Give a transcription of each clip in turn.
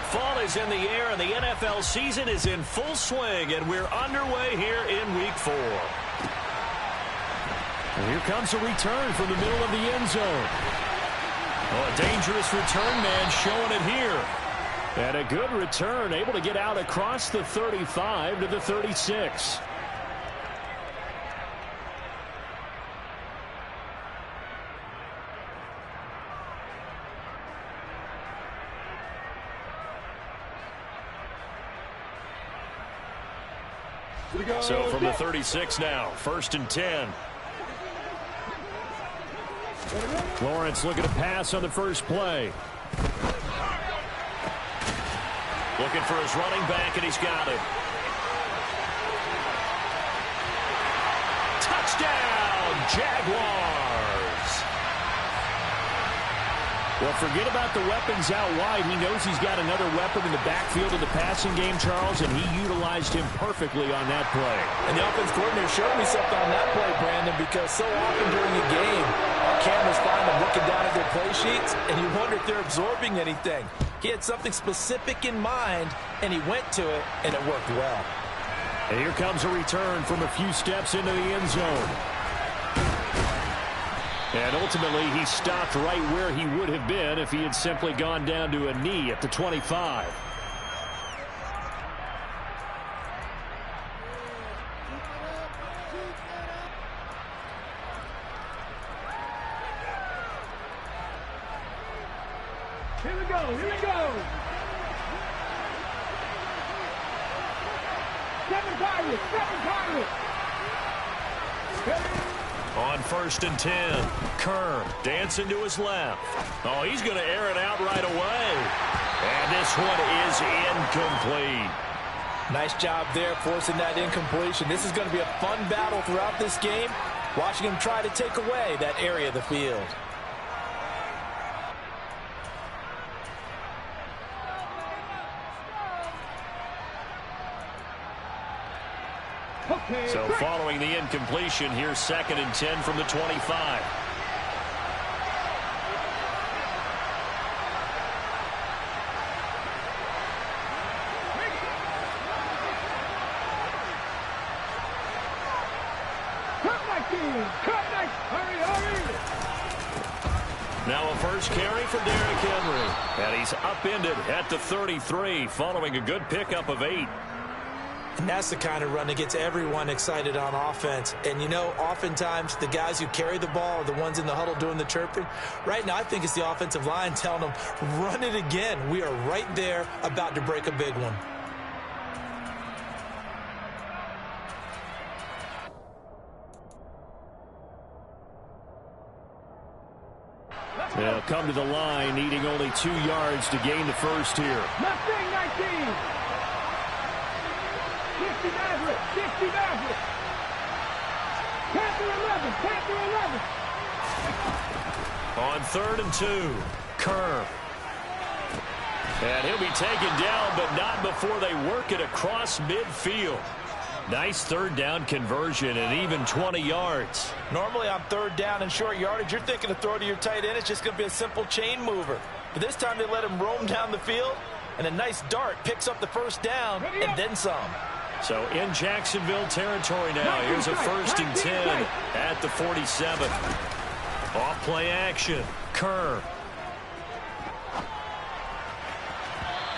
Fall is in the air, and the NFL season is in full swing, and we're underway here in Week 4. And here comes a return from the middle of the end zone. Oh, a dangerous return man showing it here. And a good return, able to get out across the 35 to the 36. So from the 36 now, 1st and 10. Lawrence looking to pass on the first play. Looking for his running back, and he's got it. Touchdown, Jaguars! Well, forget about the weapons out wide. He knows he's got another weapon in the backfield of the passing game, Charles, and he utilized him perfectly on that play. And the offense coordinator showed me something on that play, Brandon, because so often during the game, our cameras find them looking down at their play sheets, and you wonder if they're absorbing anything. He had something specific in mind, and he went to it, and it worked well. And here comes a return from a few steps into the end zone. And ultimately, he stopped right where he would have been if he had simply gone down to a knee at the 25. Here we go, here we go. 7 Pirates, 7 Pirates. On 1st and 10, Kerr dancing to his left. Oh, he's going to air it out right away. And this one is incomplete. Nice job there forcing that incompletion. This is going to be a fun battle throughout this game, watching him try to take away that area of the field. So following the incompletion, here's 2nd and 10 from the 25. Now a first carry for Derrick Henry. And he's upended at the 33 following a good pickup of 8. And that's the kind of run that gets everyone excited on offense. And, you know, oftentimes the guys who carry the ball are the ones in the huddle doing the chirping. Right now, I think it's the offensive line telling them, run it again. We are right there about to break a big one. They'll come to the line, needing only 2 yards to gain the first here. Mustang 19. 50 Maverick, 50 Maverick. Panther 11, Panther 11. On 3rd and 2, Kerr. And he'll be taken down, but not before they work it across midfield. Nice 3rd down conversion and even 20 yards. Normally on 3rd down and short yardage, you're thinking to throw to your tight end. It's just going to be a simple chain mover. But this time they let him roam down the field, and a nice dart picks up the 1st down and then some. So in Jacksonville territory now. Here's a 1st and 10 at the 47. Off play action. Kerr.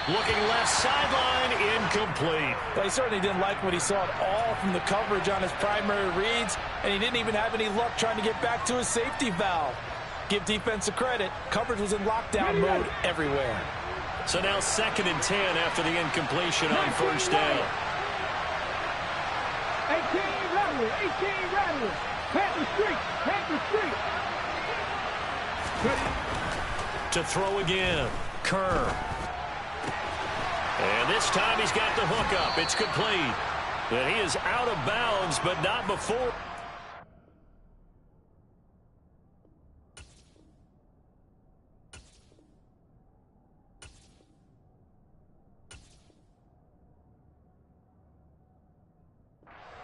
Looking left sideline, incomplete. Well, he certainly didn't like what he saw at all from the coverage on his primary reads, and he didn't even have any luck trying to get back to his safety valve. Give defense a credit. Coverage was in lockdown mode everywhere. So now 2nd and 10 after the incompletion on 1st down. 18 Rattler, 18 Rattler. Panther Street, Panther Street. To throw again, Kerr. And this time he's got the hook up. It's complete. And he is out of bounds, but not before.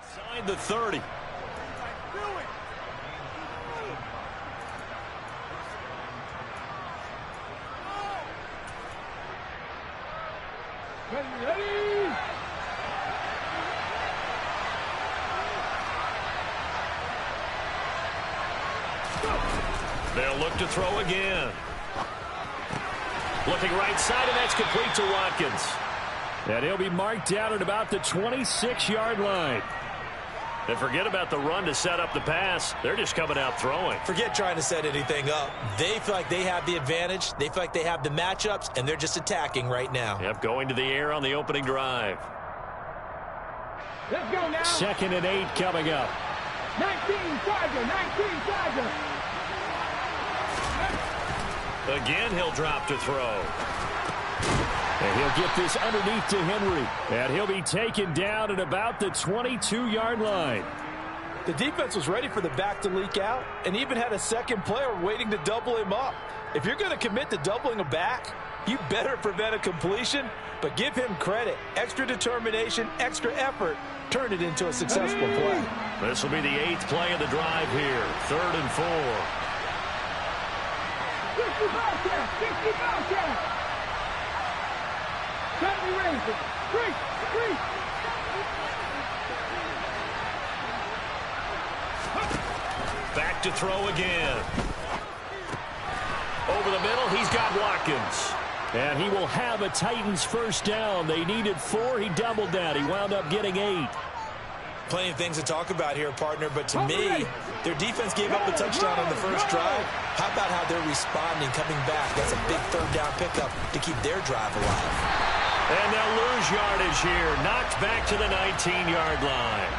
Inside the 30. Ready. They'll look to throw again. Looking right side, and that's complete to Watkins. And he'll be marked down at about the 26-yard line. And forget about the run to set up the pass. They're just coming out throwing. Forget trying to set anything up. They feel like they have the advantage. They feel like they have the matchups, and they're just attacking right now. Yep, going to the air on the opening drive. Let's go now. 2nd and 8 coming up. 19 Charger, 19 Charger. Again, he'll drop to throw. And he'll get this underneath to Henry. And he'll be taken down at about the 22-yard line. The defense was ready for the back to leak out and even had a second player waiting to double him up. If you're going to commit to doubling a back, you better prevent a completion, but give him credit. Extra determination, extra effort, turn it into a successful play. This will be the 8th play of the drive here. 3rd and 4. 60 Bobcat, 60 Bobcat. Suddenly raises. Three. Back to throw again. Over the middle, he's got Watkins. And he will have a Titans first down. They needed 4. He doubled that. He wound up getting 8. Plenty of things to talk about here, partner, but to me, their defense gave up a touchdown on the first drive. How about how they're responding, coming back? That's a big 3rd down pickup to keep their drive alive. And they'll lose yardage here. Knocked back to the 19-yard line.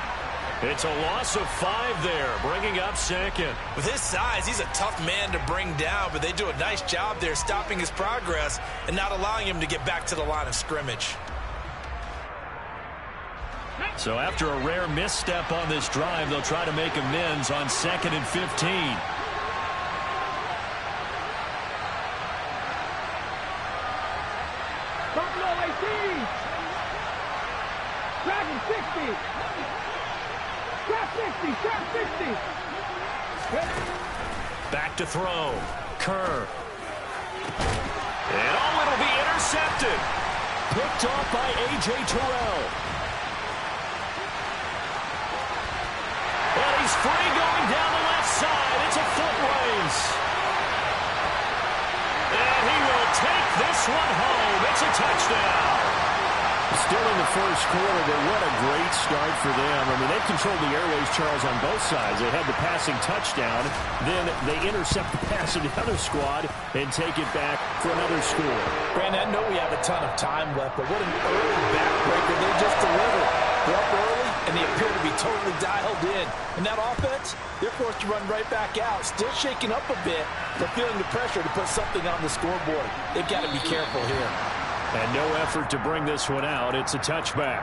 It's a loss of 5 there, bringing up 2nd. With his size, he's a tough man to bring down, but they do a nice job there stopping his progress and not allowing him to get back to the line of scrimmage. So after a rare misstep on this drive, they'll try to make amends on 2nd and 15. Buffalo 18. Dragon 60. Trap 60. Back to throw. Kerr. And it'll be intercepted. Picked off by A.J. Terrell. And he's free going down the left side. It's a foot race. And he will take this one home. It's a touchdown. Still in the first quarter, but what a great start for them. I mean, they've controlled the airways, Charles, on both sides. They had the passing touchdown. Then they intercept the pass of the other squad and take it back for another score. Brandon, I know we have a ton of time left, but what an early backbreaker they just delivered. They're up early, and they appear to be totally dialed in. And that offense, they're forced to run right back out, still shaking up a bit, but feeling the pressure to put something on the scoreboard. They've got to be careful here. And no effort to bring this one out. It's a touchback.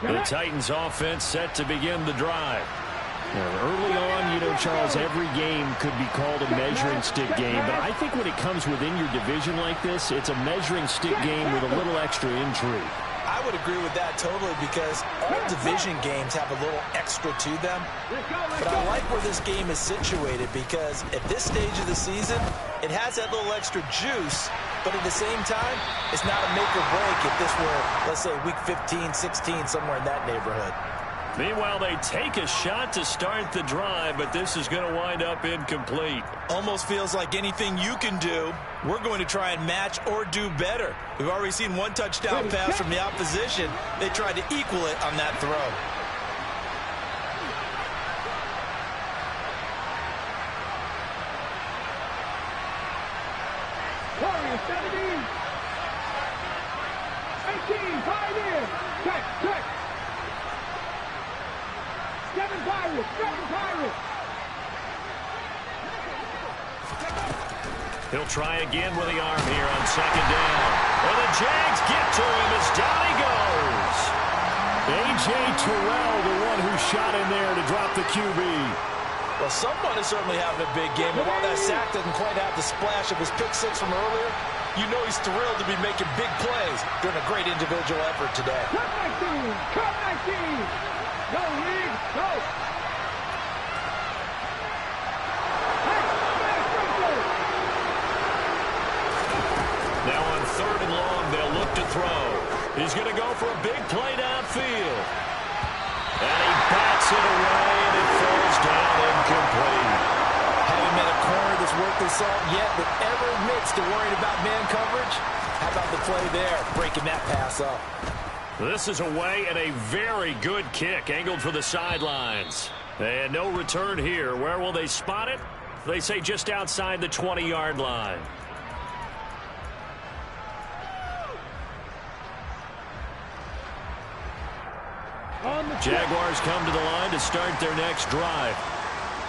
The Titans offense set to begin the drive. Early on, Charles, every game could be called a measuring stick game, but I think when it comes within your division like this, it's a measuring stick game with a little extra intrigue. I would agree with that totally because all division games have a little extra to them. But I like where this game is situated because at this stage of the season, it has that little extra juice, but at the same time, it's not a make or break if this were, let's say, week 15, 16, somewhere in that neighborhood. Meanwhile, they take a shot to start the drive, but this is going to wind up incomplete. Almost feels like anything you can do, we're going to try and match or do better. We've already seen one touchdown pass from the opposition. They tried to equal it on that throw. Warriors 17. 18, Pioneers. Check. 7 Pirates. He'll try again with the arm here on second down. And the Jags get to him as down he goes. A.J. Terrell, the one who shot in there to drop the QB. Well, someone is certainly having a big game, and while that sack doesn't quite have the splash of his pick six from earlier, you know he's thrilled to be making big plays during a great individual effort today. Cut 19. Go, Reed, go. He's going to go for a big play downfield. And he bats it away, and it falls down incomplete. Haven't met a corner that's worth the salt yet that ever admits to worrying about man coverage. How about the play there, breaking that pass up? This is away and a very good kick, angled for the sidelines. And no return here. Where will they spot it? They say just outside the 20-yard line. Jaguars come to the line to start their next drive.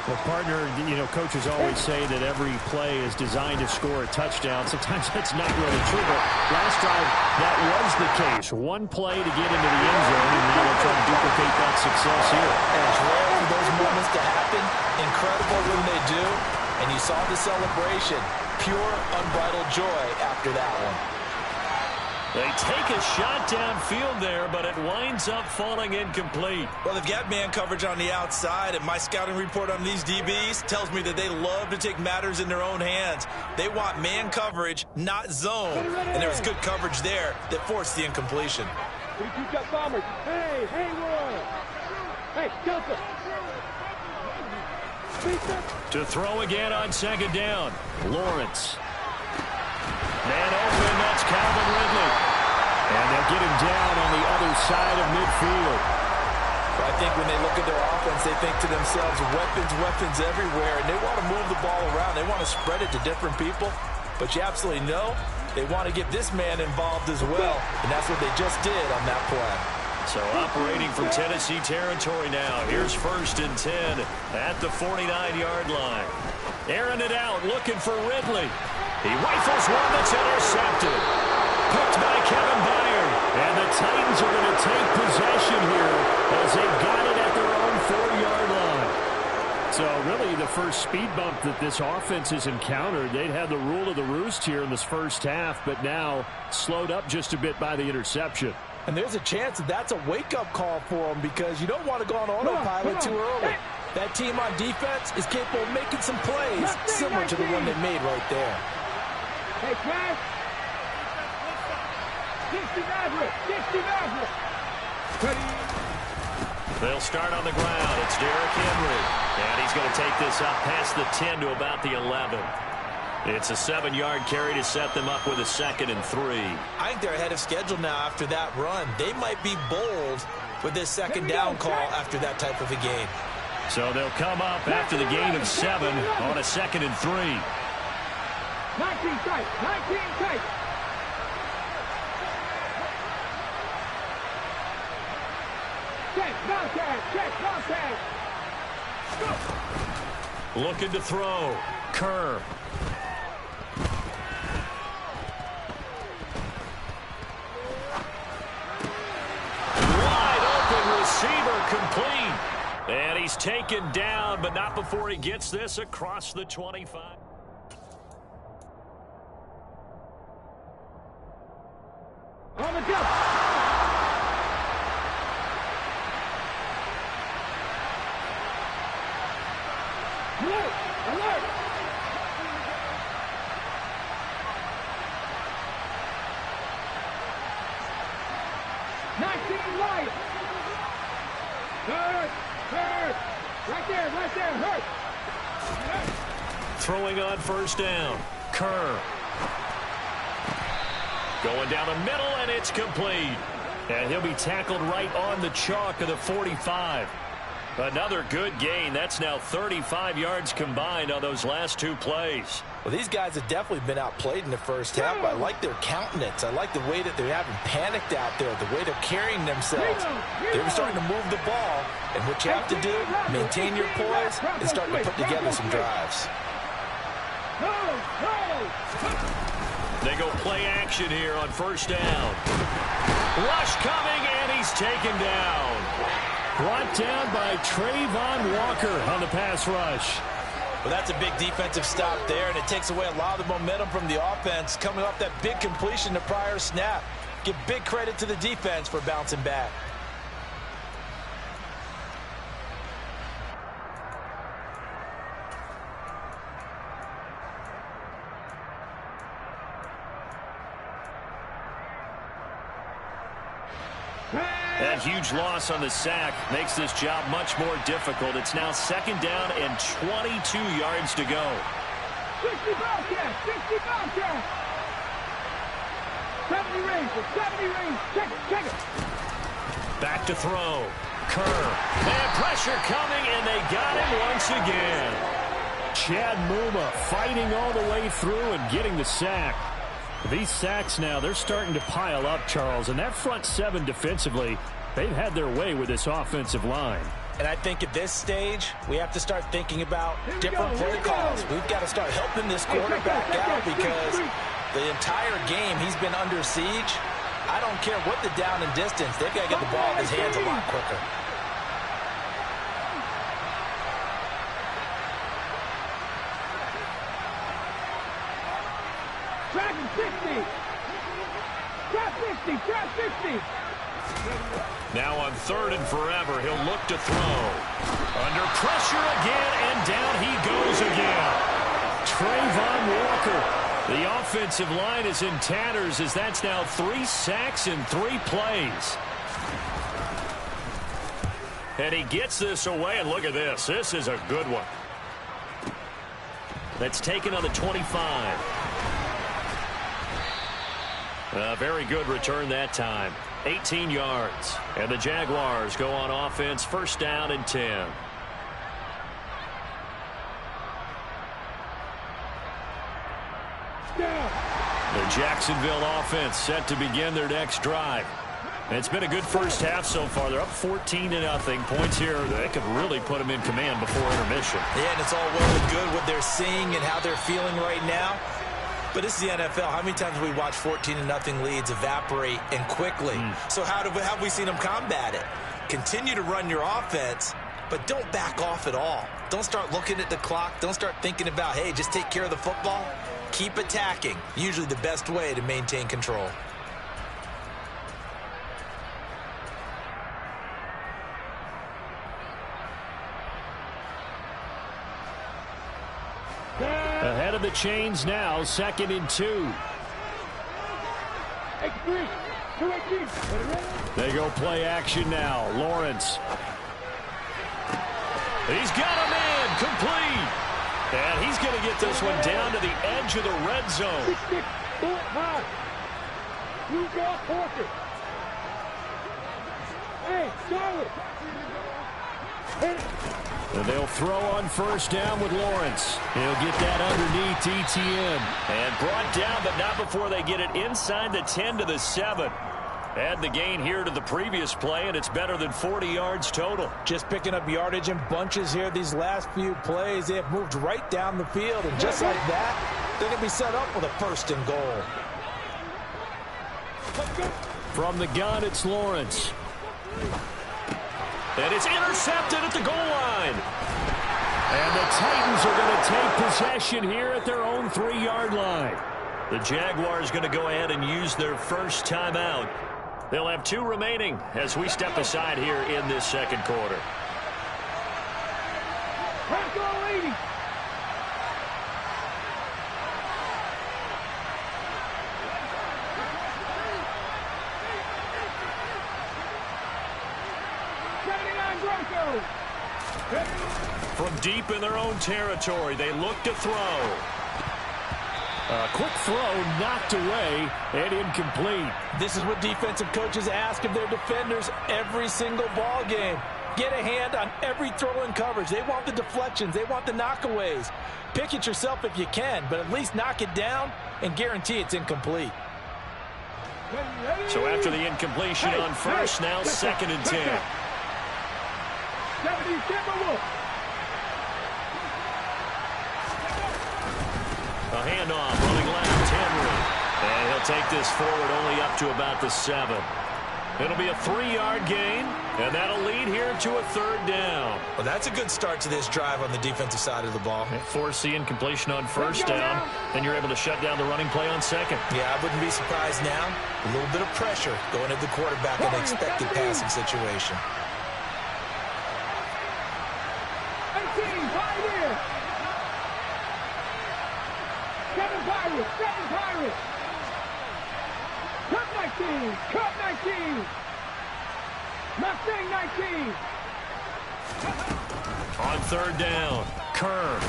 Well, partner, coaches always say that every play is designed to score a touchdown. Sometimes that's not really true, but last drive, that was the case. One play to get into the end zone, and now they're trying to duplicate that success here. And it's rare for those moments to happen. Incredible when they do. And you saw the celebration. Pure, unbridled joy after that one. They take a shot downfield there, but it winds up falling incomplete. Well, they've got man coverage on the outside, and my scouting report on these DBs tells me that they love to take matters in their own hands. They want man coverage, not zone. And there was good coverage there that forced the incompletion. Hey, Hayward! Hey, Joseph! To throw again on second down. Lawrence. Man open, that's Calvin Ridley. And they'll get him down on the other side of midfield. I think when they look at their offense, they think to themselves, weapons everywhere, and they want to move the ball around. They want to spread it to different people. But you absolutely know they want to get this man involved as well, and that's what they just did on that play. So operating from Tennessee territory now. Here's 1st and 10 at the 49-yard line. Airing it out, looking for Ridley. He rifles one that's intercepted. Picked by Kevin Byard. And the Titans are going to take possession here as they've got it at their own 4-yard line. So really the first speed bump that this offense has encountered, they'd had the rule of the roost here in this first half, but now slowed up just a bit by the interception. And there's a chance that that's a wake-up call for them because you don't want to go on autopilot too early. That team on defense is capable of making some plays similar to the one they made right there. Hey, Trash! 60 They'll start on the ground. It's Derrick Henry. And he's going to take this up past the 10 to about the 11. It's a 7-yard carry to set them up with a 2nd and 3. I think they're ahead of schedule now after that run. They might be bold with this second down call after that type of a game. So they'll come up after the gain of 7 on a 2nd and 3. 19 tight, 19 tight. Check, contact. Looking to throw. Kerr. Wide open receiver complete. And he's taken down, but not before he gets this across the 25. On the jump. Alert! 19 right. Hurt. Right there, hurt. Throwing on 1st down. Kerr. Going down the middle, and it's complete. And he'll be tackled right on the chalk of the 45. Another good gain. That's now 35 yards combined on those last 2 plays. Well, these guys have definitely been outplayed in the first half. I like their countenance. I like the way that they haven't panicked out there, the way they're carrying themselves. They were starting to move the ball, and what you have to do, maintain your poise and start to put together some drives. They go play action here on 1st down. Rush coming, and he's taken down. Brought down by Trayvon Walker on the pass rush. Well, that's a big defensive stop there, and it takes away a lot of the momentum from the offense coming off that big completion the prior snap. Give big credit to the defense for bouncing back. That huge loss on the sack makes this job much more difficult. It's now 2nd down and 22 yards to go. 60 Bobcats, 60 Bobcats. 70 Rangers, 70 Rangers. Check it. Back to throw. Kerr. And pressure coming, and they got him once again. Chad Muma fighting all the way through and getting the sack. These sacks now, they're starting to pile up, Charles. And that front 7 defensively, they've had their way with this offensive line. And I think at this stage, we have to start thinking about different play calls. We've got to start helping this quarterback out because the entire game he's been under siege. I don't care what the down and distance. They've got to get the ball in his hands a lot quicker. Trap 50. Now on 3rd and forever, he'll look to throw. Under pressure again, and down he goes again. Trayvon Walker. The offensive line is in tatters as that's now 3 sacks in 3 plays. And he gets this away, and look at this. This is a good one. That's taken on the 25. A very good return that time. 18 yards. And the Jaguars go on offense, 1st down and 10. The Jacksonville offense set to begin their next drive. And it's been a good first half so far. They're up 14-0. Points here, they could really put them in command before intermission. Yeah, and it's all well and good what they're seeing and how they're feeling right now. But this is the NFL. How many times have we watched 14-0 leads evaporate and quickly? So how have we seen them combat it? Continue to run your offense, but don't back off at all. Don't start looking at the clock. Don't start thinking about, hey, just take care of the football. Keep attacking. Usually the best way to maintain control. Ahead of the chains now, 2nd and 2. They go play action now. Lawrence. He's got a man complete. And he's going to get this one down to the edge of the red zone. Hey, solid. And they'll throw on 1st down with Lawrence. He'll get that underneath ETN. And brought down, but not before they get it inside the 10 to the 7. Add the gain here to the previous play, and it's better than 40 yards total. Just picking up yardage in bunches here these last few plays. They have moved right down the field, and just like that, they're going to be set up with a 1st and goal. From the gun, it's Lawrence. And it's intercepted at the goal line. And the Titans are going to take possession here at their own 3-yard line. The Jaguars going to go ahead and use their first timeout. They'll have 2 remaining as we step aside here in this 2nd quarter. From deep in their own territory, they look to throw. A quick throw knocked away and incomplete. This is what defensive coaches ask of their defenders every single ball game. Get a hand on every throw in coverage. They want the deflections. They want the knockaways. Pick it yourself if you can, but at least knock it down and guarantee it's incomplete. So after the incompletion on 1st, now 2nd and 10. A handoff, running left, Henry. And he'll take this forward only up to about the 7. It'll be a 3-yard gain, and that'll lead here to a 3rd down. Well, that's a good start to this drive on the defensive side of the ball. Force the incompletion on 1st down, then you're able to shut down the running play on 2nd. Yeah, I wouldn't be surprised now. A little bit of pressure going at the quarterback in an expected passing situation. Cut 19! Mustang 19. On third down, Kerr.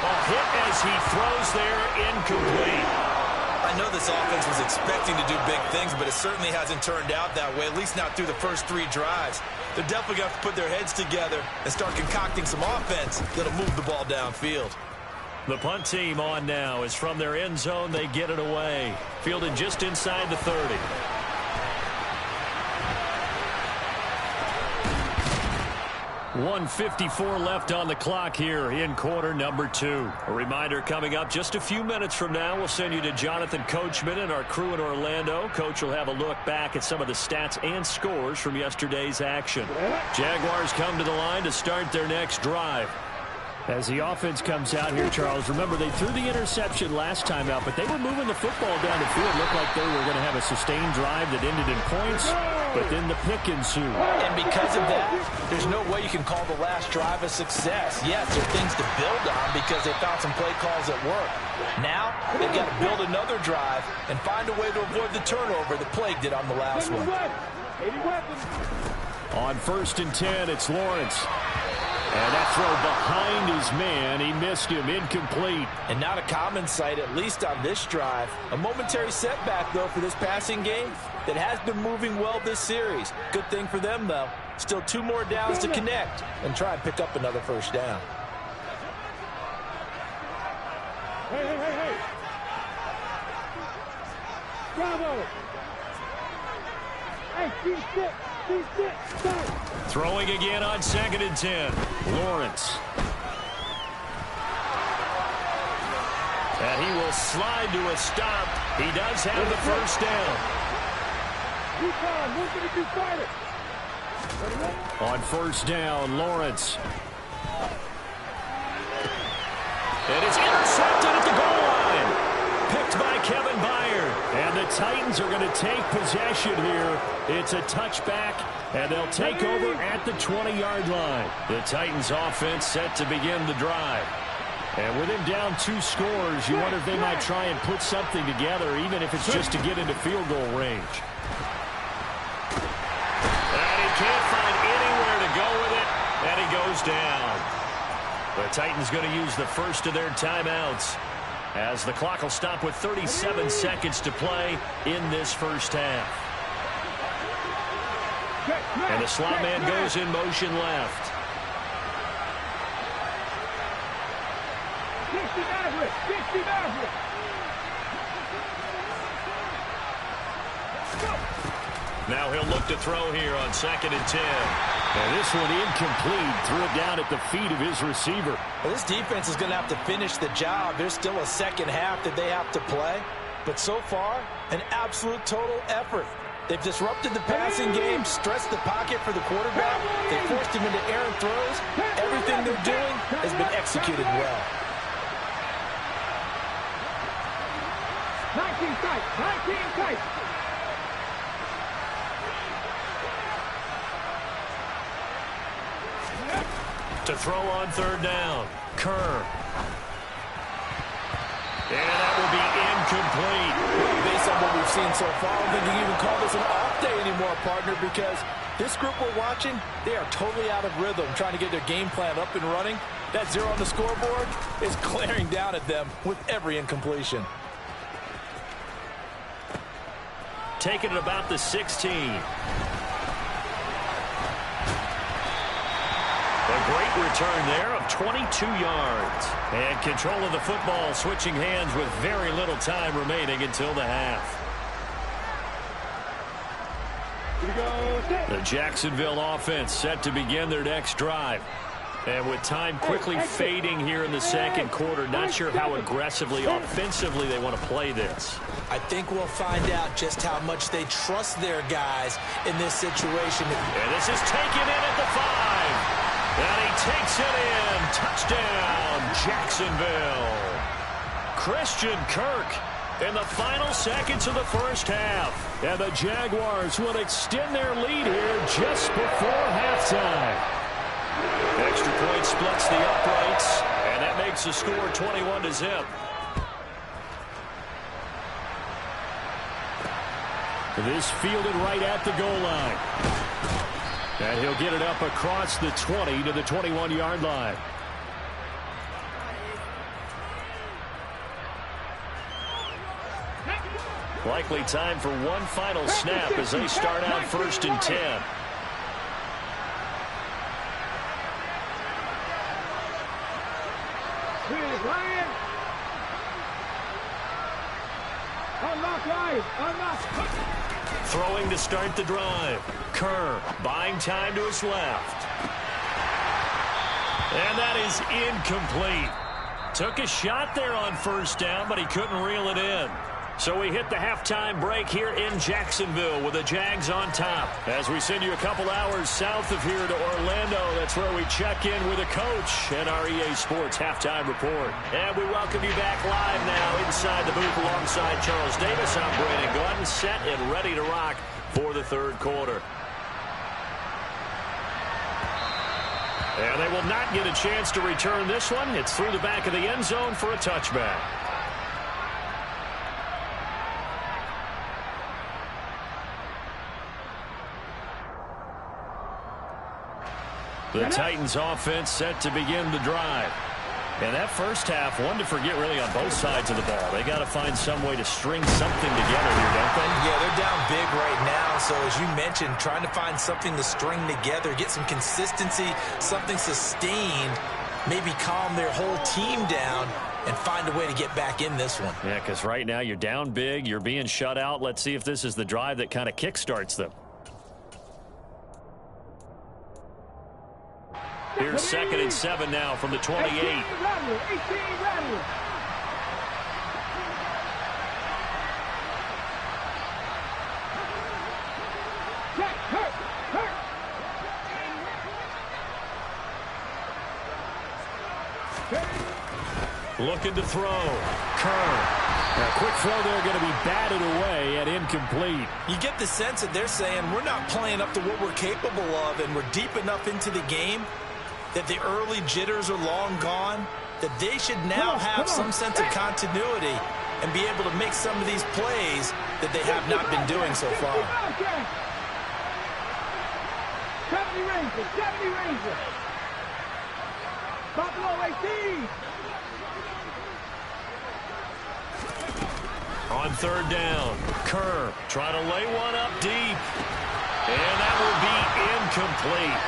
A hit as he throws there, incomplete. I know this offense was expecting to do big things, but it certainly hasn't turned out that way, at least not through the first 3 drives. They're definitely going to have to put their heads together and start concocting some offense that'll move the ball downfield. The punt team on now is from their end zone. They get it away. Fielded just inside the 30. .154 left on the clock here in quarter number 2. A reminder coming up just a few minutes from now. We'll send you to Jonathan Coachman and our crew in Orlando. Coach will have a look back at some of the stats and scores from yesterday's action. Jaguars come to the line to start their next drive. As the offense comes out here, Charles, remember they threw the interception last time out, but they were moving the football down the field. Looked like they were going to have a sustained drive that ended in points, but then the pick ensued. And because of that, there's no way you can call the last drive a success. Yes, there are things to build on because they found some play calls that work. Now, they've got to build another drive and find a way to avoid the turnover that plagued it on the last one. On 1st and 10, it's Lawrence. And that throw behind his man. He missed him. Incomplete. And not a common sight, at least on this drive. A momentary setback, though, for this passing game that has been moving well this series. Good thing for them, though. Still 2 more downs to connect and try and pick up another first down. Hey. Bravo. Hey, keep sit. Throwing again on 2nd and 10. Lawrence. And he will slide to a stop. He does have the first down. On 1st down, Lawrence. And it's intercepted at the goal line. Picked by Kevin Byard. And the Titans are going to take possession here. It's a touchback, and they'll take over at the 20-yard line. The Titans offense set to begin the drive. And with him down 2 scores, you wonder if they might try and put something together, even if it's just to get into field goal range. And he can't find anywhere to go with it, and he goes down. The Titans going to use the first of their timeouts, as the clock will stop with 37 seconds to play in this first half. And the slot man goes in motion left. 60 Maverick. Now he'll look to throw here on 2nd and 10. And this one incomplete. Threw it down at the feet of his receiver. Well, this defense is going to have to finish the job. There's still a second half that they have to play. But so far, an absolute total effort. They've disrupted the passing game, stretched the pocket for the quarterback. They forced him into errant throws. Everything they're doing has been executed well. 19 tight. To throw on 3rd down, Kerr. And that will be incomplete. Based on what we've seen so far, I don't think you can even call this an off day anymore, partner, because this group we're watching, they are totally out of rhythm, trying to get their game plan up and running. That 0 on the scoreboard is glaring down at them with every incompletion. Taking it about the 16. A great return there of 22 yards. And control of the football switching hands with very little time remaining until the half. The Jacksonville offense set to begin their next drive. And with time quickly fading here in the second quarter, not sure how aggressively, offensively they want to play this. I think we'll find out just how much they trust their guys in this situation. And this is taken in at the 5. And he takes it in. Touchdown, Jacksonville. Christian Kirk in the final seconds of the first half. And the Jaguars will extend their lead here just before halftime. Extra point splits the uprights, and that makes the score 21-0. This fielded right at the goal line. And he'll get it up across the 20 to the 21-yard line. Likely time for one final snap as they start out 1st and 10. Here's Ryan. Unlock Ryan. Unlock. Throwing to start the drive. Kerr buying time to his left. And that is incomplete. Took a shot there on 1st down, but he couldn't reel it in. So we hit the halftime break here in Jacksonville with the Jags on top. As we send you a couple hours south of here to Orlando, that's where we check in with a coach and our EA Sports halftime report. And we welcome you back live now inside the booth alongside Charles Davis. I'm Brandon Gordon, set and ready to rock for the 3rd quarter. And they will not get a chance to return this one. It's through the back of the end zone for a touchback. The Titans offense set to begin the drive. And that first half, one to forget really on both sides of the ball. They got to find some way to string something together here, don't they? Yeah, they're down big right now. So as you mentioned, trying to find something to string together, get some consistency, something sustained, maybe calm their whole team down and find a way to get back in this one. Yeah, because right now you're down big, you're being shut out. Let's see if this is the drive that kind of kickstarts them. Here's 2nd and 7 now from the 28. 18 Rattler. Jack, hurt. Looking to throw. Kerr. A quick throw there going to be batted away and incomplete. You get the sense that they're saying we're not playing up to what we're capable of, and we're deep enough into the game that the early jitters are long gone, that they should now have some sense of continuity and be able to make some of these plays that they have not been doing so far. 70 Rangers. Buffalo 18. On 3rd down, Kerr trying to lay one up deep. And that will be incomplete.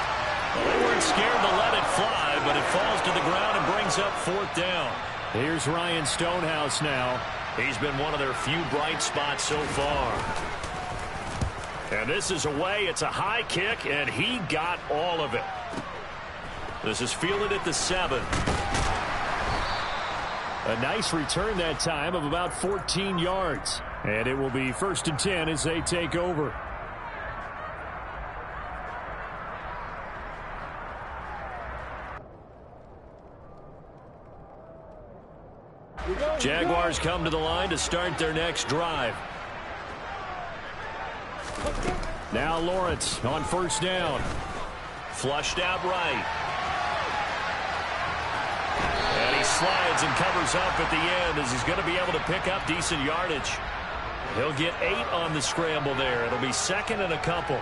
Well, they weren't scared to let it fly, but it falls to the ground and brings up 4th down. Here's Ryan Stonehouse now. He's been one of their few bright spots so far. And this is away. It's a high kick, and he got all of it. This is fielded at the 7. A nice return that time of about 14 yards. And it will be 1st and 10 as they take over. Jaguars come to the line to start their next drive. Now Lawrence on 1st down. Flushed out right. And he slides and covers up at the end as he's going to be able to pick up decent yardage. He'll get 8 on the scramble there. It'll be 2nd and a couple.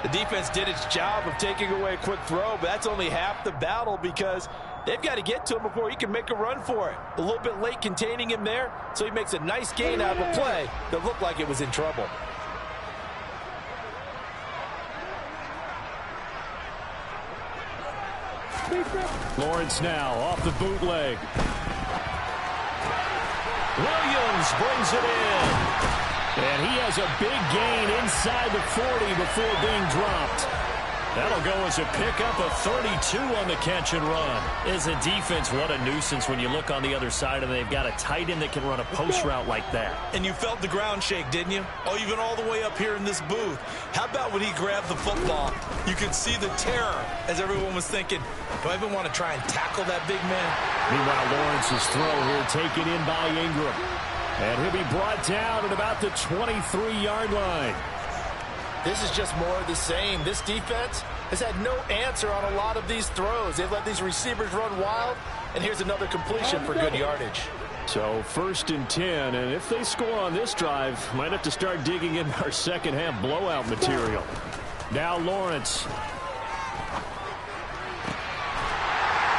The defense did its job of taking away a quick throw, but that's only half the battle because they've got to get to him before he can make a run for it. A little bit late containing him there, so he makes a nice gain out of a play that looked like it was in trouble. Lawrence now off the bootleg. Williams brings it in. And he has a big gain inside the 40 before being dropped. That'll go as a pickup of 32 on the catch and run. As a defense, what a nuisance when you look on the other side and they've got a tight end that can run a post route like that. And you felt the ground shake, didn't you? Oh, you've been all the way up here in this booth. How about when he grabbed the football? You could see the terror as everyone was thinking, do I even want to try and tackle that big man? Meanwhile, Lawrence's throw here taken in by Ingram. And he'll be brought down at about the 23-yard line. This is just more of the same. This defense, has had no answer on a lot of these throws. They've let these receivers run wild, and here's another completion for good yardage. So 1st and 10, and if they score on this drive, might have to start digging in our second half blowout material. Now Lawrence.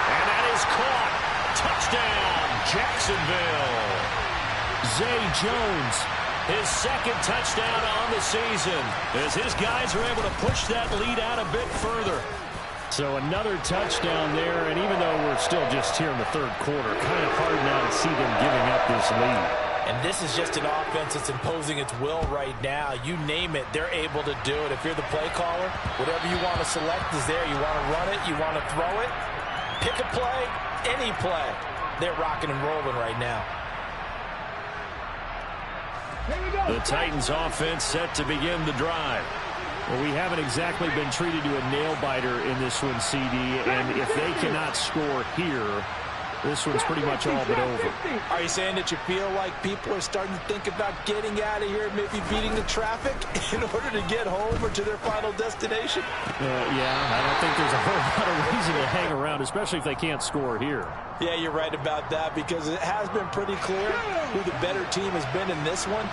And that is caught. Touchdown, Jacksonville. Zay Jones, his 2nd touchdown on the season, as his guys are able to push that lead out a bit further. So another touchdown there, and even though we're still just here in the 3rd quarter, kind of hard now to see them giving up this lead. And this is just an offense that's imposing its will right now. You name it, they're able to do it. If you're the play caller, whatever you want to select is there. You want to run it, you want to throw it, pick a play, any play. They're rocking and rolling right now. The Titans offense set to begin the drive. Well, we haven't exactly been treated to a nail-biter in this one, CD, and if they cannot score here, this one's pretty much all but over. Are you saying that you feel like people are starting to think about getting out of here, maybe beating the traffic in order to get home or to their final destination? Yeah, I don't think there's a whole lot of reason to hang around, especially if they can't score here. Yeah, you're right about that, because it has been pretty clear who the better team has been in this one.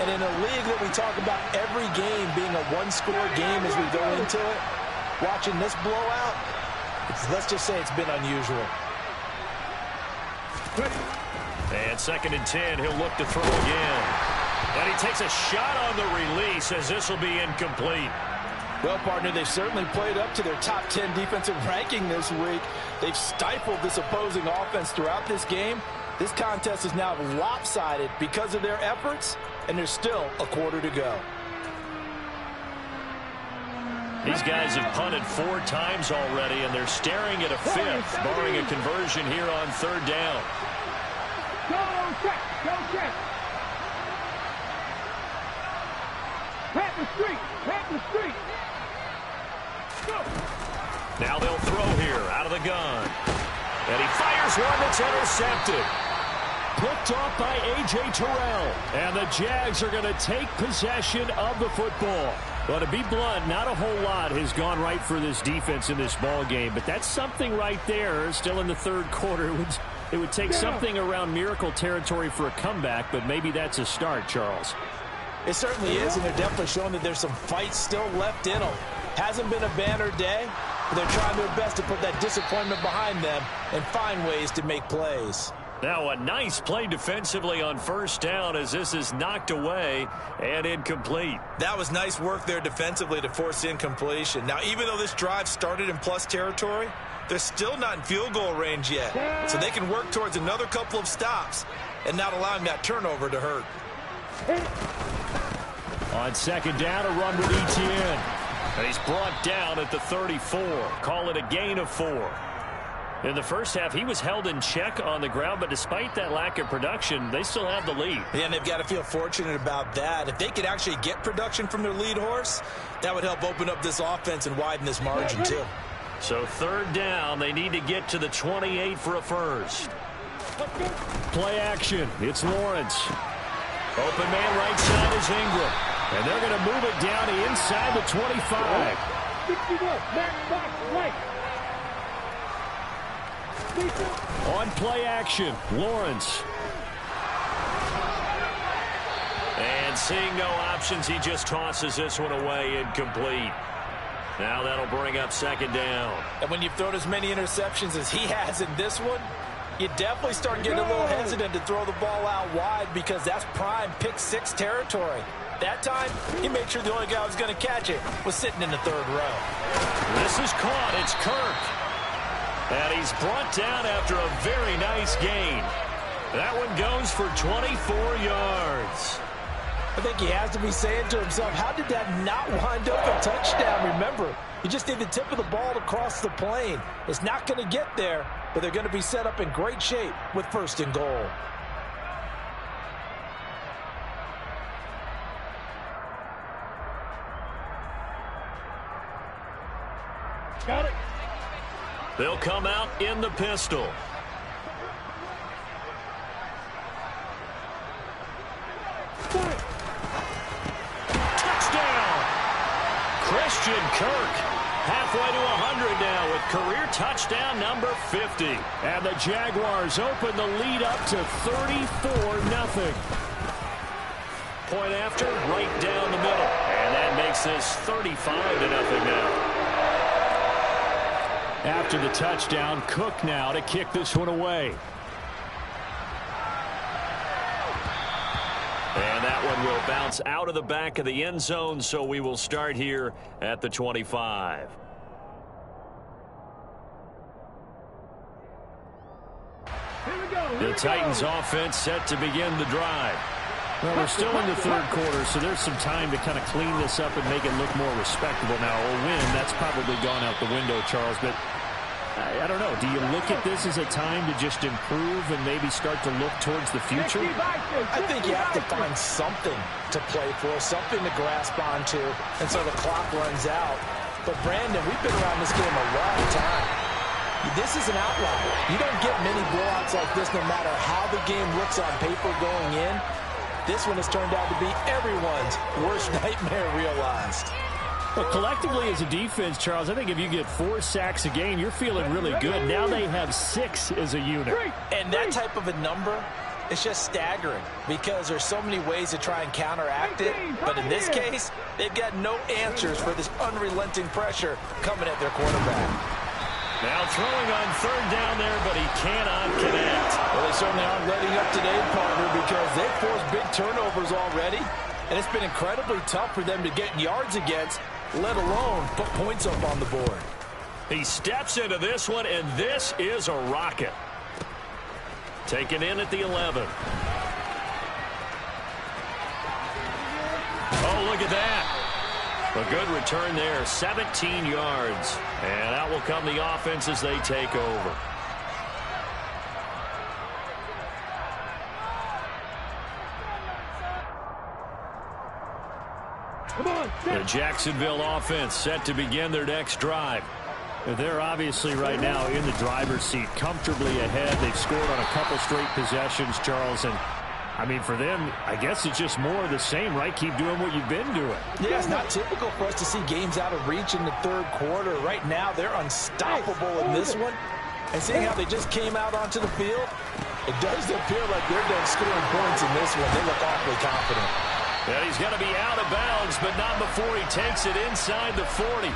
And in a league that we talk about every game being a one-score game as we go into it, watching this blowout, let's just say it's been unusual. And 2nd and 10, he'll look to throw again. And he takes a shot on the release, as this will be incomplete. Well, partner, they've certainly played up to their top 10 defensive ranking this week. They've stifled this opposing offense throughout this game. This contest is now lopsided because of their efforts, and there's still a quarter to go. These guys have punted 4 times already, and they're staring at a 5th, barring a conversion here on 3rd down. Go check. Pat the street. Go. Now they'll throw here out of the gun. And he fires one that's intercepted. Picked off by A.J. Terrell. And the Jags are going to take possession of the football. But to be blunt, not a whole lot has gone right for this defense in this ball game. But that's something right there, still in the 3rd quarter. It would take something around miracle territory for a comeback, but maybe that's a start, Charles. It certainly is, and they're definitely showing that there's some fight still left in them. Hasn't been a banner day, but they're trying their best to put that disappointment behind them and find ways to make plays. Now a nice play defensively on 1st down, as this is knocked away and incomplete. That was nice work there defensively to force incompletion. Now, even though this drive started in plus territory, they're still not in field goal range yet. So they can work towards another couple of stops and not allowing that turnover to hurt. On 2nd down, a run with Etienne. And he's brought down at the 34. Call it a gain of 4. In the first half, he was held in check on the ground, but despite that lack of production, they still have the lead. Yeah, and they've got to feel fortunate about that. If they could actually get production from their lead horse, that would help open up this offense and widen this margin, too. So 3rd down, they need to get to the 28 for a first. Play action. It's Lawrence. Open man right side is Ingram. And they're going to move it down to inside the 25. 61, back box, right. On play action, Lawrence. And seeing no options, he just tosses this one away, incomplete. Now that'll bring up 2nd down. And when you've thrown as many interceptions as he has in this one, you definitely start getting a little hesitant to throw the ball out wide, because that's prime pick 6 territory. That time, he made sure the only guy who was going to catch it was sitting in the 3rd row. This is caught. It's Kirk. And he's brought down after a very nice gain. That one goes for 24 yards. I think he has to be saying to himself, how did that not wind up a touchdown? Remember, you just need the tip of the ball to cross the plane. It's not going to get there, but they're going to be set up in great shape with 1st and goal. Got it. They'll come out in the pistol. Touchdown! Christian Kirk. Halfway to 100 now with career touchdown number 50. And the Jaguars open the lead up to 34-0. Point after, right down the middle. And that makes this 35-0 now. After the touchdown, Cook now to kick this one away. And that one will bounce out of the back of the end zone, so we will start here at the 25. The Titans offense set to begin the drive. Well, we're still in the third quarter, so there's some time to kind of clean this up and make it look more respectable. Now, a win, that's probably gone out the window, Charles, but I don't know. Do you look at this as a time to just improve and maybe start to look towards the future? I think you have to find something to play for, something to grasp onto, and so the clock runs out. But, Brandon, we've been around this game a long time. This is an outlier. You don't get many blowouts like this no matter how the game looks on paper going in. This one has turned out to be everyone's worst nightmare realized. Well, collectively as a defense, Charles, I think if you get 4 sacks a game, you're feeling really good. Now they have 6 as a unit. And that type of a number is just staggering because there's so many ways to try and counteract it. But in this case, they've got no answers for this unrelenting pressure coming at their quarterback. Now throwing on third down there, but he cannot connect. Well, they certainly aren't letting up today, partner, because they've forced big turnovers already. And it's been incredibly tough for them to get yards against, let alone put points up on the board. He steps into this one, and this is a rocket. Taken in at the 11. Oh, look at that. A good return there, 17 yards. And out will come the offense as they take over. The Jacksonville offense set to begin their next drive. They're obviously right now in the driver's seat, comfortably ahead. They've scored on a couple straight possessions, Charles, and I mean, for them, I guess it's just more of the same, right? Keep doing what you've been doing. Yeah, it's not typical for us to see games out of reach in the third quarter. Right now, they're unstoppable in this one. And seeing how they just came out onto the field, it does appear like they're done scoring points in this one. They look awfully confident. And he's going to be out of bounds, but not before he takes it inside the 40.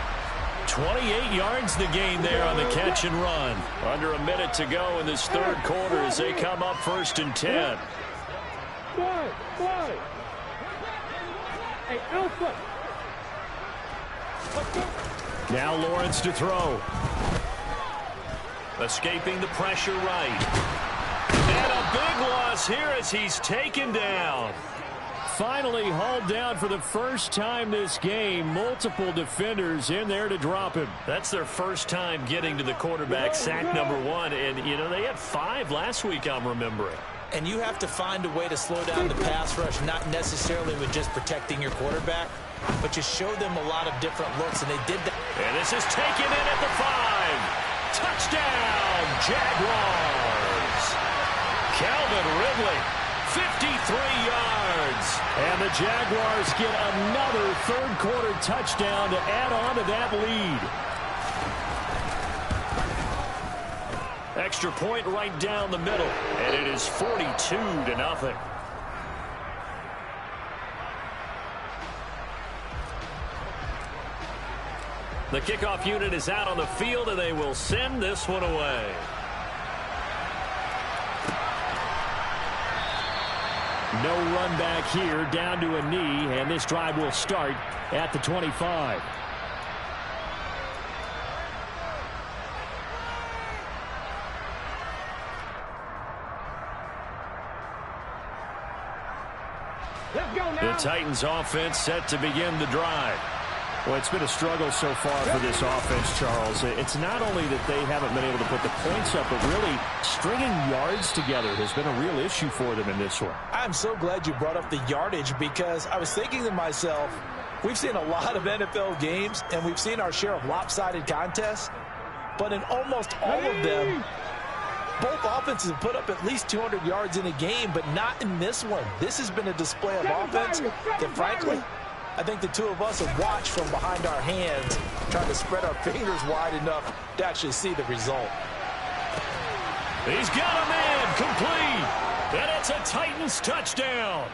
28 yards the gain there on the catch and run. Under a minute to go in this third quarter as they come up 1st and 10. Hey, Alpha. Now Lawrence to throw. Escaping the pressure right. And a big loss here as he's taken down. Finally hauled down for the first time this game. Multiple defenders in there to drop him. That's their first time getting to the quarterback, sack number 1. And, you know, they had 5 last week, I'm remembering. And you have to find a way to slow down the pass rush, not necessarily with just protecting your quarterback, but just show them a lot of different looks, and they did that. And this is taken in at the 5. Touchdown, Jaguars. Calvin Ridley, 53 yards. And the Jaguars get another third quarter touchdown to add on to that lead. Extra point right down the middle, and it is 42-0. The kickoff unit is out on the field, and they will send this one away. No run back here, down to a knee, and this drive will start at the 25. The Titans offense set to begin the drive. Well, it's been a struggle so far for this offense, Charles. It's not only that they haven't been able to put the points up, but really stringing yards together has been a real issue for them in this one. I'm so glad you brought up the yardage because I was thinking to myself, we've seen a lot of NFL games and we've seen our share of lopsided contests, but in almost all of them, both offenses have put up at least 200 yards in a game, but not in this one. This has been a display of offense that, frankly, I think the two of us have watched from behind our hands, trying to spread our fingers wide enough to actually see the result. He's got a man complete. And it's a Titans touchdown.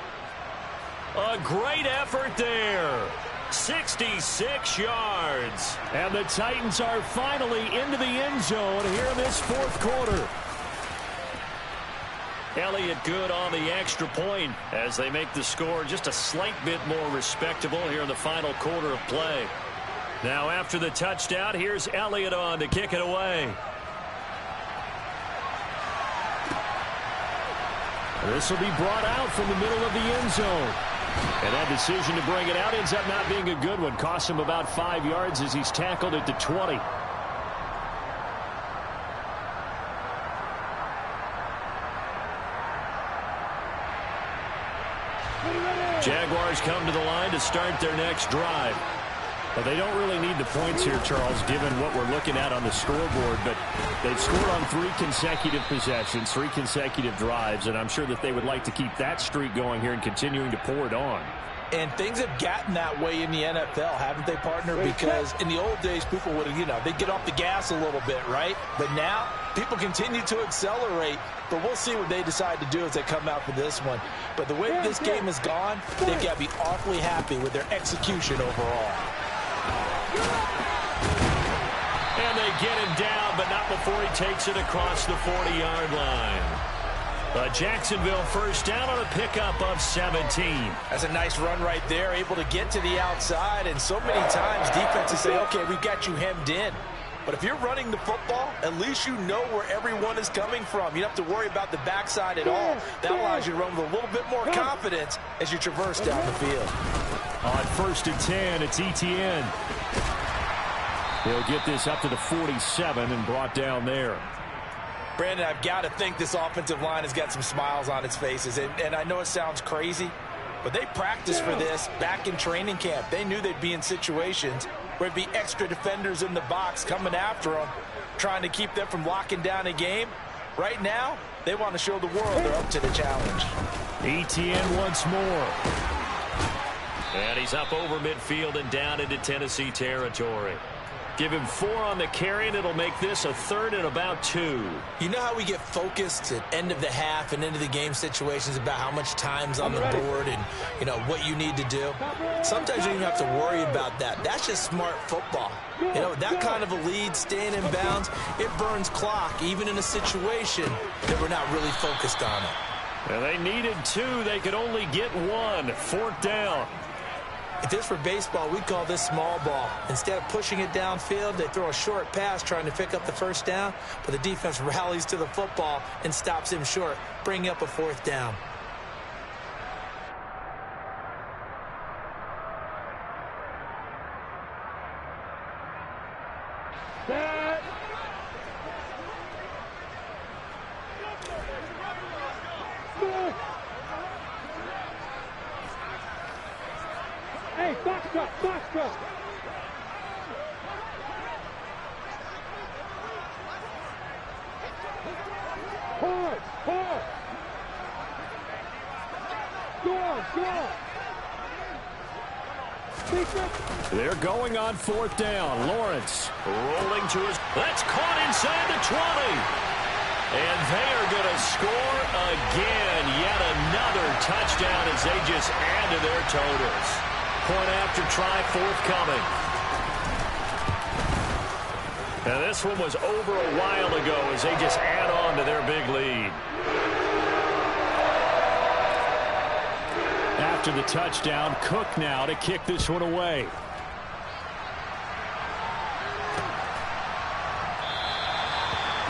A great effort there. 66 yards. And the Titans are finally into the end zone here in this fourth quarter. Elliott good on the extra point as they make the score just a slight bit more respectable here in the final quarter of play. Now after the touchdown, here's Elliott on to kick it away. This will be brought out from the middle of the end zone. And that decision to bring it out ends up not being a good one. Costs him about 5 yards as he's tackled at the 20. Jaguars come to the line to start their next drive. But they don't really need the points here, Charles, given what we're looking at on the scoreboard. But they've scored on 3 consecutive possessions, 3 consecutive drives, and I'm sure that they would like to keep that streak going here and continuing to pour it on. And things have gotten that way in the NFL, haven't they, partner? Because in the old days, people would, they'd get off the gas a little bit, right? But now, people continue to accelerate. But we'll see what they decide to do as they come out for this one. But the way this game has gone, they've got to be awfully happy with their execution overall. And they get him down, but not before he takes it across the 40-yard line. A Jacksonville first down on a pickup of 17. That's a nice run right there, able to get to the outside. And so many times defenses say, okay, we've got you hemmed in. But if you're running the football, at least you know where everyone is coming from. You don't have to worry about the backside at all. That allows you to run with a little bit more confidence as you traverse down the field. On 1st and 10, it's Etienne. He'll get this up to the 47 and brought down there. Brandon, I've got to think this offensive line has got some smiles on its faces. And I know it sounds crazy, but they practiced for this back in training camp. They knew they'd be in situations where there'd be extra defenders in the box coming after them, trying to keep them from locking down a game. Right now, they want to show the world they're up to the challenge. Etienne once more. And he's up over midfield and down into Tennessee territory. Give him 4 on the carry, and it'll make this a 3rd and about 2. You know how we get focused at end of the half and into the game situations about how much time's on the board and, what you need to do? Sometimes you don't even have to worry about that. That's just smart football. That kind of a lead, staying in bounds, it burns clock, even in a situation that we're not really focused on it. And they needed 2. They could only get 1. 4th down. If this were baseball, we'd call this small ball. Instead of pushing it downfield, they throw a short pass trying to pick up the first down, but the defense rallies to the football and stops him short, bringing up a 4th down. Hey, box up, box up. Hard, hard. Go on, go on. They're going on 4th down. Lawrence rolling to his... That's caught inside the 20. And they are going to score again. Yet another touchdown as they just add to their totals. Point after try forthcoming. Now this one was over a while ago as they just add on to their big lead. After the touchdown, Cook now to kick this one away.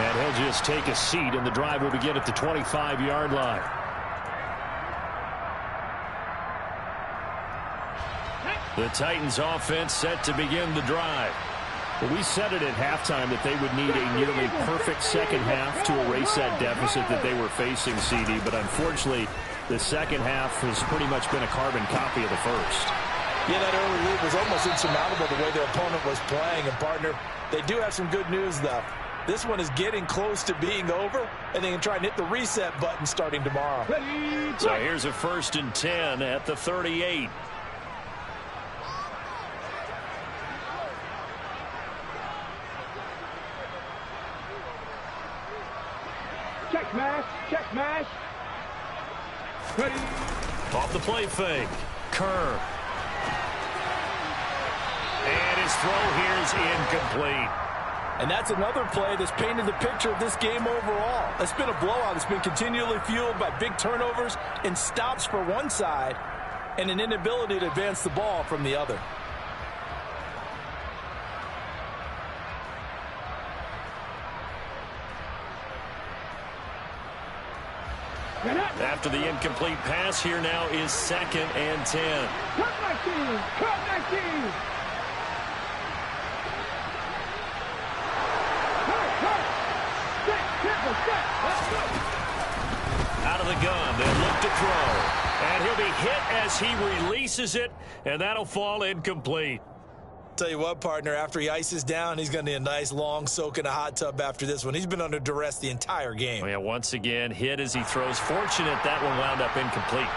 And he'll just take a seat, and the drive will begin at the 25-yard line. The Titans offense set to begin the drive. Well, we said it at halftime that they would need a nearly perfect second half to erase that deficit that they were facing, CD. But unfortunately, the second half has pretty much been a carbon copy of the first. Yeah, that early lead was almost insurmountable the way their opponent was playing. And, partner, they do have some good news, though. This one is getting close to being over, and they can try and hit the reset button starting tomorrow. So here's a 1st and 10 at the 38. Check smash. Check smash. Ready. Off the play fake. Kerr. And his throw here is incomplete. And that's another play that's painted the picture of this game overall. It's been a blowout. It's been continually fueled by big turnovers and stops for one side and an inability to advance the ball from the other. After the incomplete pass, here now is 2nd and 10. Cut my team. Cut my team. Out of the gun, they look to throw. And he'll be hit as he releases it, and that'll fall incomplete. Tell you what, partner, after he ices down, he's going to need a nice long soak in a hot tub after this one. He's been under duress the entire game. Oh, yeah, once again, hit as he throws. Fortunate that one wound up incomplete.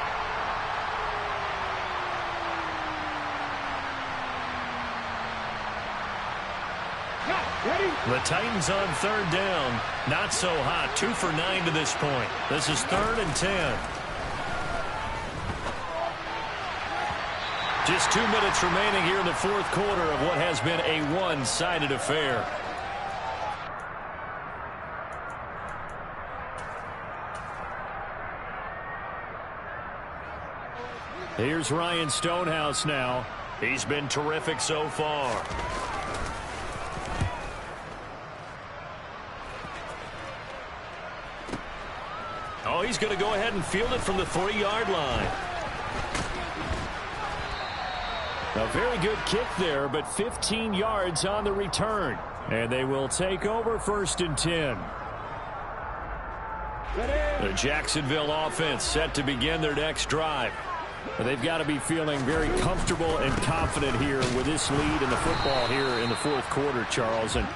The Titans on 3rd down. Not so hot. 2 for 9 to this point. This is 3rd and 10. Just 2 minutes remaining here in the 4th quarter of what has been a one-sided affair. Here's Ryan Stonehouse now. He's been terrific so far. Oh, he's going to go ahead and field it from the 3-yard line. A very good kick there, but 15 yards on the return. And they will take over 1st and 10. The Jacksonville offense set to begin their next drive. They've got to be feeling very comfortable and confident here with this lead in the football here in the 4th quarter, Charles. And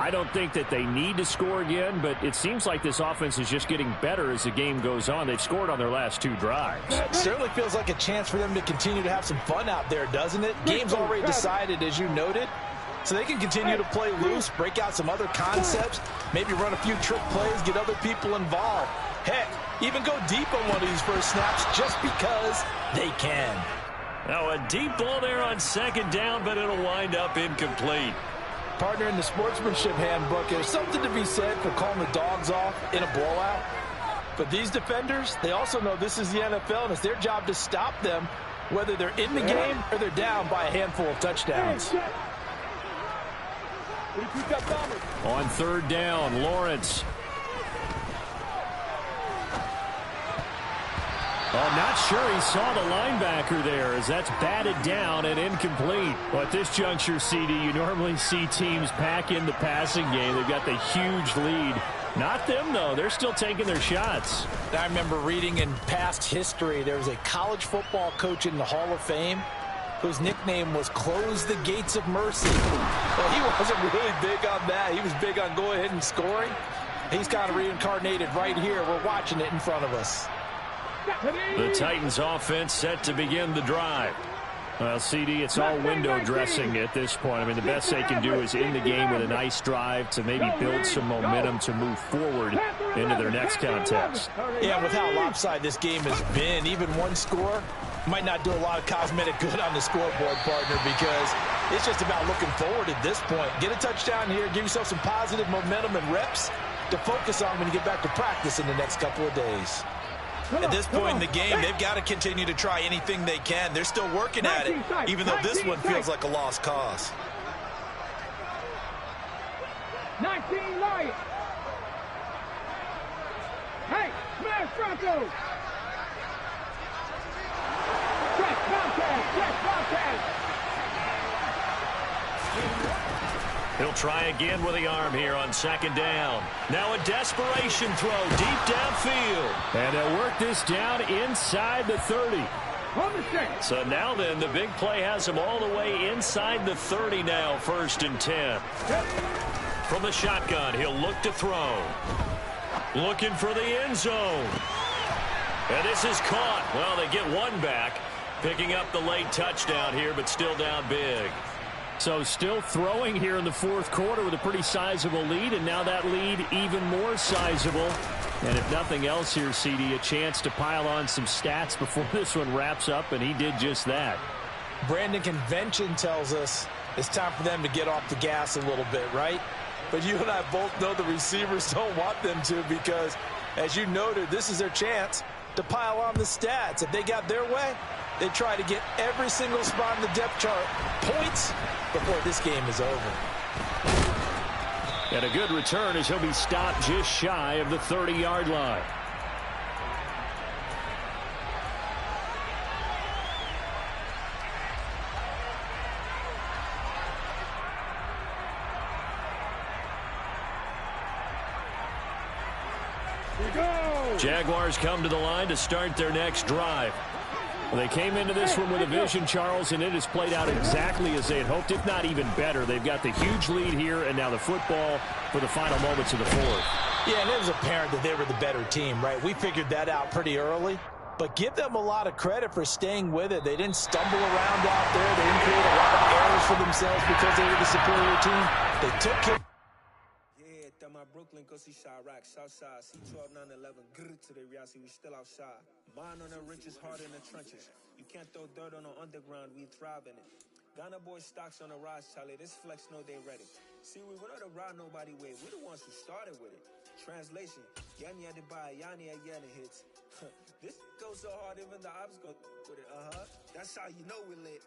I don't think that they need to score again, but it seems like this offense is just getting better as the game goes on. They've scored on their last 2 drives. It certainly feels like a chance for them to continue to have some fun out there, doesn't it? Game's already decided, as you noted, so they can continue to play loose, break out some other concepts, maybe run a few trick plays, get other people involved. Heck, even go deep on one of these first snaps just because they can. Now a deep ball there on 2nd down, but it'll wind up incomplete. Partner, in the sportsmanship handbook, there's something to be said for calling the dogs off in a blowout. But these defenders, they also know this is the NFL, and it's their job to stop them, whether they're in the game or they're down by a handful of touchdowns. On 3rd down, Lawrence. I'm not sure he saw the linebacker there as that's batted down and incomplete. Well, at this juncture, CD, you normally see teams pack in the passing game. They've got the huge lead. Not them, though. They're still taking their shots. I remember reading in past history, there was a college football coach in the Hall of Fame whose nickname was Close the Gates of Mercy. Well, he wasn't really big on that. He was big on go ahead and scoring. He's kind of reincarnated right here. We're watching it in front of us. The Titans offense set to begin the drive. Well, CD, it's all window dressing at this point. I mean, the best they can do is end the game with a nice drive to maybe build some momentum to move forward into their next contest. Yeah, with how lopsided this game has been, even one score might not do a lot of cosmetic good on the scoreboard, partner, because it's just about looking forward at this point. Get a touchdown here, give yourself some positive momentum and reps to focus on when you get back to practice in the next couple of days. At this point in the game, they've got to continue to try anything they can. They're still working at it, even though this one feels like a lost cause. 19 Lions. Hey, smash Broncos. Check Bobcats. Check Bobcats. He'll try again with the arm here on 2nd down. Now a desperation throw deep downfield. And they'll work this down inside the 30. So now then, the big play has him all the way inside the 30 now, 1st and 10. From the shotgun, he'll look to throw. Looking for the end zone. And this is caught. Well, they get one back. Picking up the late touchdown here, but still down big. So still throwing here in the 4th quarter with a pretty sizable lead, and now that lead even more sizable And if nothing else here, CD, a chance to pile on some stats before this one wraps up, and he did just that. Brandon, convention tells us it's time for them to get off the gas a little bit, right? But you and I both know the receivers don't want them to because, as you noted, this is their chance to pile on the stats. If they got their way, they try to get every single spot in the depth chart points before this game is over. And a good return as he'll be stopped just shy of the 30-yard line. Jaguars come to the line to start their next drive. Well, they came into this one with a vision, Charles, and it has played out exactly as they had hoped, if not even better. They've got the huge lead here, and now the football for the final moments of the fourth. Yeah, and it was apparent that they were the better team, right? We figured that out pretty early, but give them a lot of credit for staying with it. They didn't stumble around out there. They didn't create a lot of errors for themselves because they were the superior team. They took care. My Brooklyn, go see Chirac, Southside, C12, 911, grrr to the reality, we still outside. Mine on the richest, heart in the trenches. You can't throw dirt on the underground, we thrive in it. Ghana boys stocks on the rise, Charlie, this flex know they ready. See, we went on to ride nobody way, we the ones who started with it. Translation, Yanni had to buy, Yanni had Yanni hits. This goes so hard, even the ops go with it, that's how you know we lit.